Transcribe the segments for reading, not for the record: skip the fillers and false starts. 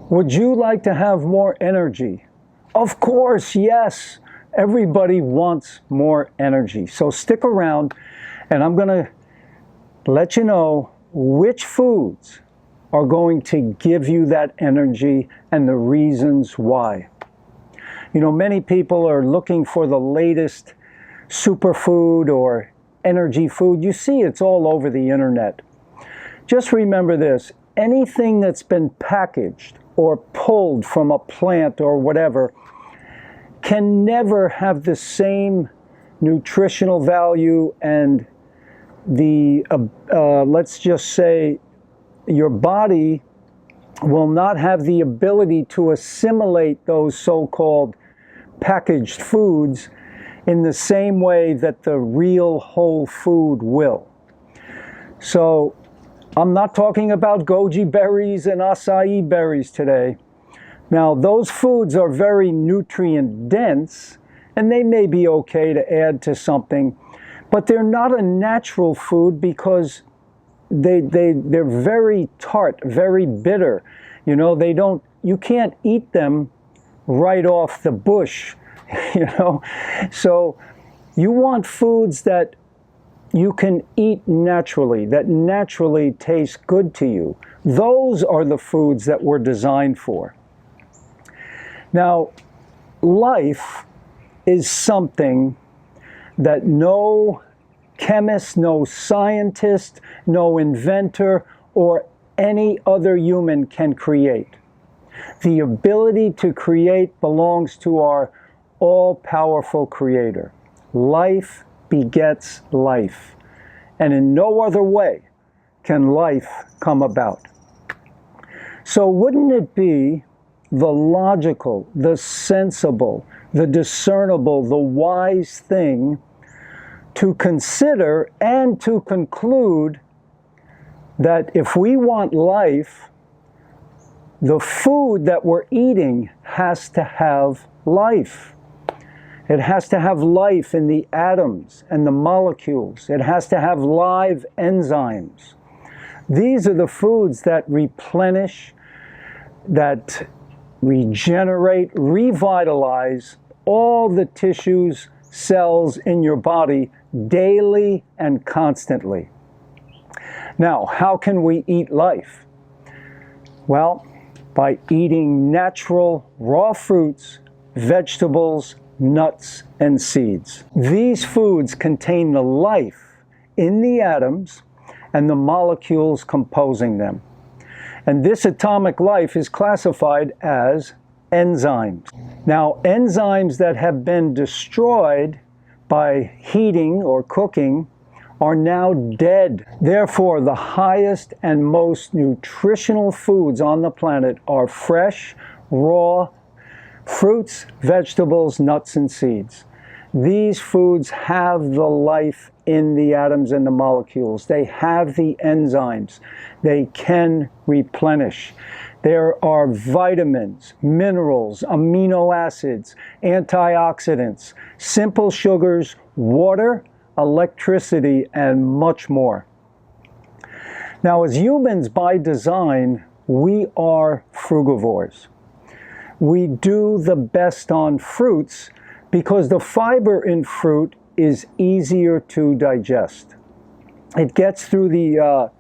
Would you like to have more energy? Of course, yes. Everybody wants more energy. So stick around and I'm going to let you know which foods are going to give you that energy and the reasons why. You know, many people are looking for the latest superfood or energy food. You see it's all over the internet. Just remember this, anything that's been packaged or pulled from a plant or whatever can never have the same nutritional value and the, let's just say, your body will not have the ability to assimilate those so-called packaged foods in the same way that the real whole food will. So I'm not talking about goji berries and acai berries today. Now those foods are very nutrient dense and they may be okay to add to something, but they're not a natural food because they're very tart, very bitter. You know, you can't eat them right off the bush, you know. So you want foods that you can eat naturally, that naturally taste good to you. Those are the foods that we're designed for. Now, life is something that no chemist, no scientist, no inventor, or any other human can create. The ability to create belongs to our all-powerful Creator. Life begets life, and in no other way can life come about. So wouldn't it be the logical, the sensible, the discernible, the wise thing to consider and to conclude that if we want life, the food that we're eating has to have life. It has to have life in the atoms and the molecules. It has to have live enzymes. These are the foods that replenish, that regenerate, revitalize all the tissues, cells in your body daily and constantly. Now, how can we eat life? Well, by eating natural raw fruits, vegetables, nuts, and seeds. These foods contain the life in the atoms and the molecules composing them. And this atomic life is classified as enzymes. Now, enzymes that have been destroyed by heating or cooking are now dead. Therefore, the highest and most nutritional foods on the planet are fresh, raw fruits, vegetables, nuts, and seeds. These foods have the life in the atoms and the molecules. They have the enzymes. They can replenish. There are vitamins, minerals, amino acids, antioxidants, simple sugars, water, electricity, and much more. Now, as humans by design, we are frugivores. We do the best on fruits because the fiber in fruit is easier to digest. It gets through the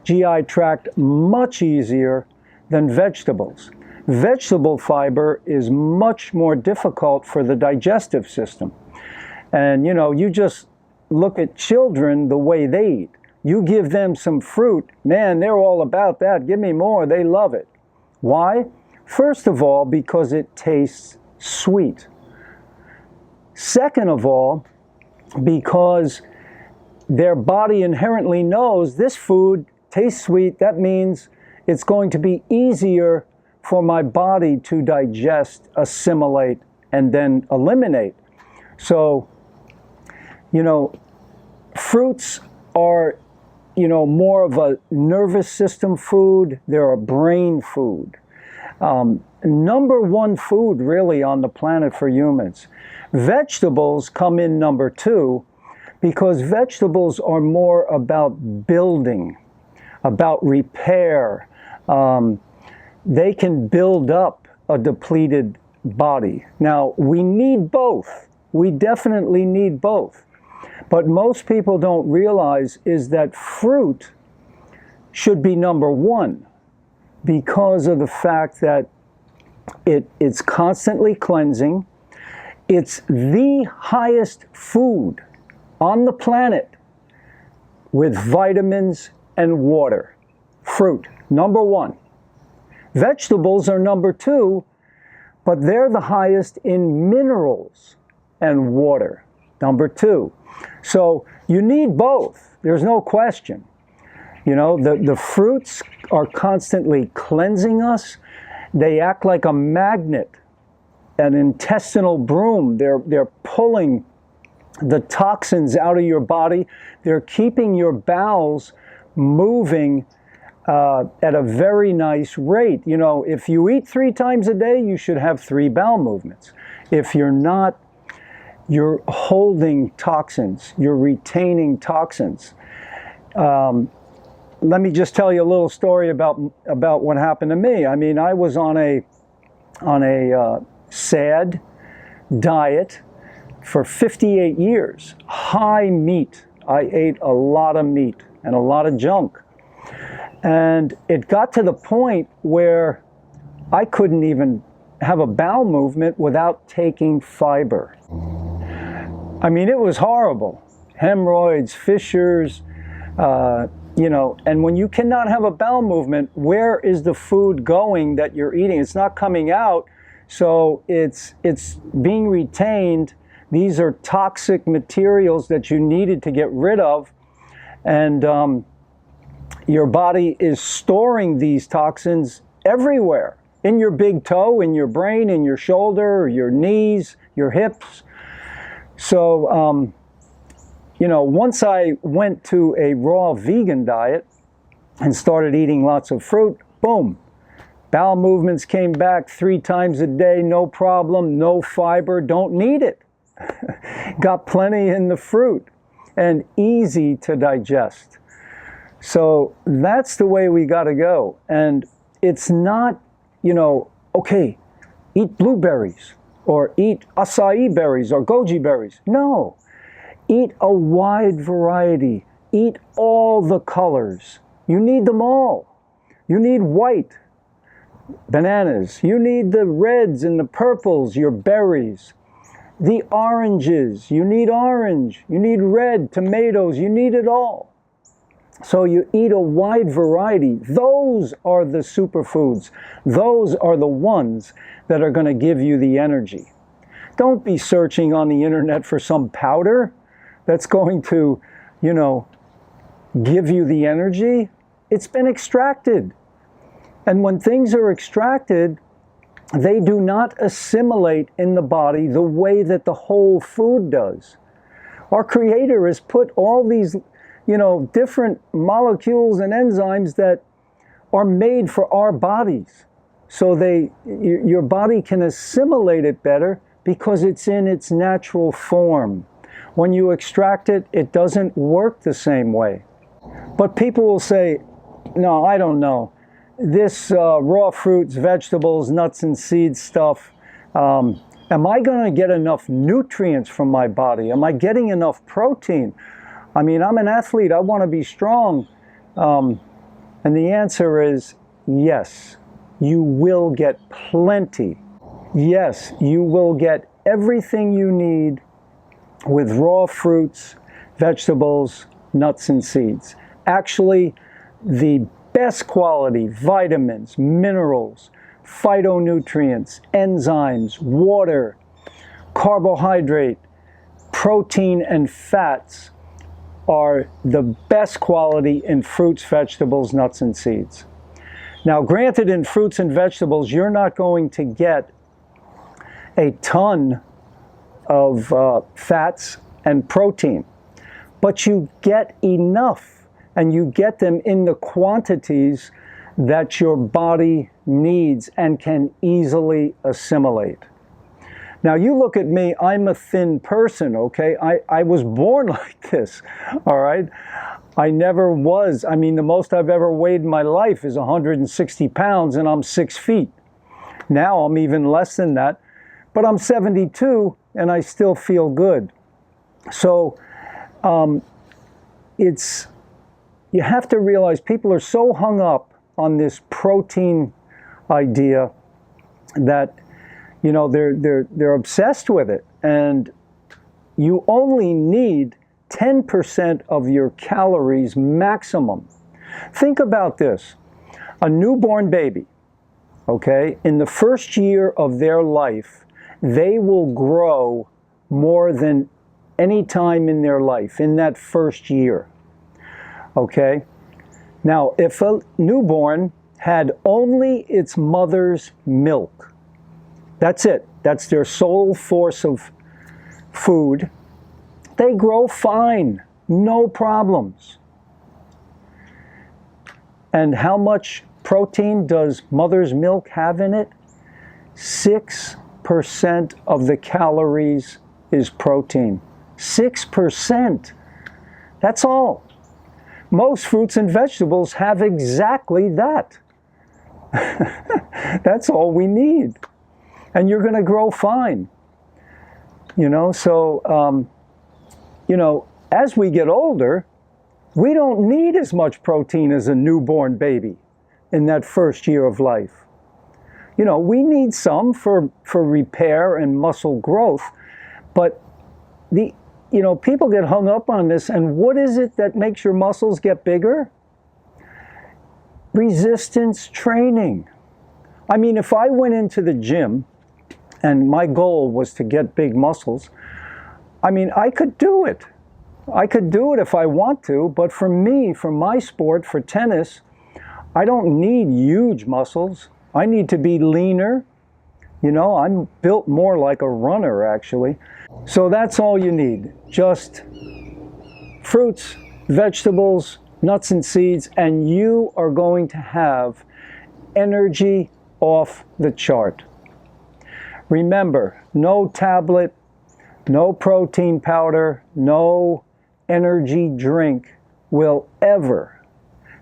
GI tract much easier than vegetables. Vegetable fiber is much more difficult for the digestive system. And you know, you just look at children, the way they eat. You give them some fruit, man, they're all about that. Give me more, they love it. Why? First of all, because it tastes sweet. Second of all, because their body inherently knows this food tastes sweet, that means it's going to be easier for my body to digest, assimilate, and then eliminate. So, you know, fruits are, you know, more of a nervous system food. They're a brain food. Number one food really on the planet for humans. Vegetables come in number two because vegetables are more about building, about repair, they can build up a depleted body. Now, we need both. We definitely need both. But most people don't realize is that fruit should be number one because of the fact that it's constantly cleansing. It's the highest food on the planet with vitamins and water. Fruit, number one. Vegetables are number two, but they're the highest in minerals and water, number two. So you need both. There's no question. You know, the fruits are constantly cleansing us. They act like a magnet, an intestinal broom. They're pulling the toxins out of your body. They're keeping your bowels moving at a very nice rate. You know, if you eat 3 times a day, you should have 3 bowel movements. If you're not, you're holding toxins, you're retaining toxins. Let me just tell you a little story about what happened to me. I mean, I was on a SAD diet for 58 years, high meat. I ate a lot of meat and a lot of junk. And it got to the point where I couldn't even have a bowel movement without taking fiber. I mean, it was horrible. Hemorrhoids, fissures, you know, and when you cannot have a bowel movement, where is the food going that you're eating? It's not coming out, so it's being retained. These are toxic materials that you needed to get rid of, and your body is storing these toxins everywhere, in your big toe, in your brain, in your shoulder, your knees, your hips. So, you know, once I went to a raw vegan diet and started eating lots of fruit, boom, bowel movements came back 3 times a day, no problem, no fiber, don't need it. Got plenty in the fruit and easy to digest. So that's the way we got to go. And it's not, you know, okay, eat blueberries or eat acai berries or goji berries. No. Eat a wide variety. Eat all the colors. You need them all. You need white bananas. You need the reds and the purples, your berries. The oranges. You need orange. You need red tomatoes. You need it all. So you eat a wide variety. Those are the superfoods. Those are the ones that are going to give you the energy. Don't be searching on the internet for some powder that's going to, you know, give you the energy. It's been extracted. And when things are extracted, they do not assimilate in the body the way that the whole food does. Our Creator has put all these, you know, different molecules and enzymes that are made for our bodies. So your body can assimilate it better because it's in its natural form. When you extract it, it doesn't work the same way. But people will say, no, I don't know. This raw fruits, vegetables, nuts and seeds stuff, am I going to get enough nutrients from my body? Am I getting enough protein? I mean, I'm an athlete. I want to be strong. And the answer is yes, you will get plenty. Yes, you will get everything you need with raw fruits, vegetables, nuts and seeds. Actually, the best quality vitamins, minerals, phytonutrients, enzymes, water, carbohydrate, protein, and fats are the best quality in fruits, vegetables, nuts, and seeds. Now, granted, in fruits and vegetables, you're not going to get a ton of fats and protein, but you get enough, and you get them in the quantities that your body needs and can easily assimilate. Now, you look at me, I'm a thin person, okay? I was born like this, all right? I never was. I mean, the most I've ever weighed in my life is 160 pounds, and I'm 6 feet. Now I'm even less than that, but I'm 72, and I still feel good. So you have to realize people are so hung up on this protein idea that, you know, they're obsessed with it, and you only need 10% of your calories maximum. Think about this. A newborn baby, okay, in the first year of their life, they will grow more than any time in their life, in that first year, okay? Now, if a newborn had only its mother's milk, that's it, that's their sole source of food, they grow fine, no problems. And how much protein does mother's milk have in it? 6% of the calories is protein. 6%. That's all. Most fruits and vegetables have exactly that. That's all we need. And you're going to grow fine. You know, so, you know, as we get older, we don't need as much protein as a newborn baby in that first year of life. You know, we need some for repair and muscle growth, but you know, people get hung up on this, and what is it that makes your muscles get bigger? Resistance training. I mean, if I went into the gym and my goal was to get big muscles, I mean, I could do it. I could do it if I want to, but for me, for my sport, for tennis, I don't need huge muscles. I need to be leaner. You know, I'm built more like a runner, actually. So that's all you need. Just fruits, vegetables, nuts and seeds, and you are going to have energy off the chart. Remember, no tablet, no protein powder, no energy drink will ever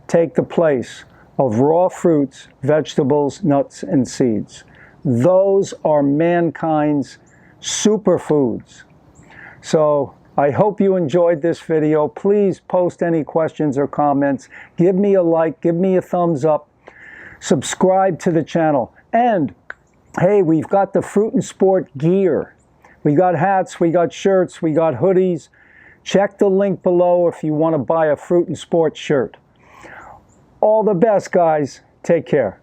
take the place of raw fruits, vegetables, nuts, and seeds. Those are mankind's superfoods. So I hope you enjoyed this video. Please post any questions or comments. Give me a like, give me a thumbs up, subscribe to the channel. And hey, we've got the Fruit and Sport gear. We got hats, we got shirts, we got hoodies. Check the link below if you want to buy a Fruit and Sport shirt. All the best, guys. Take care.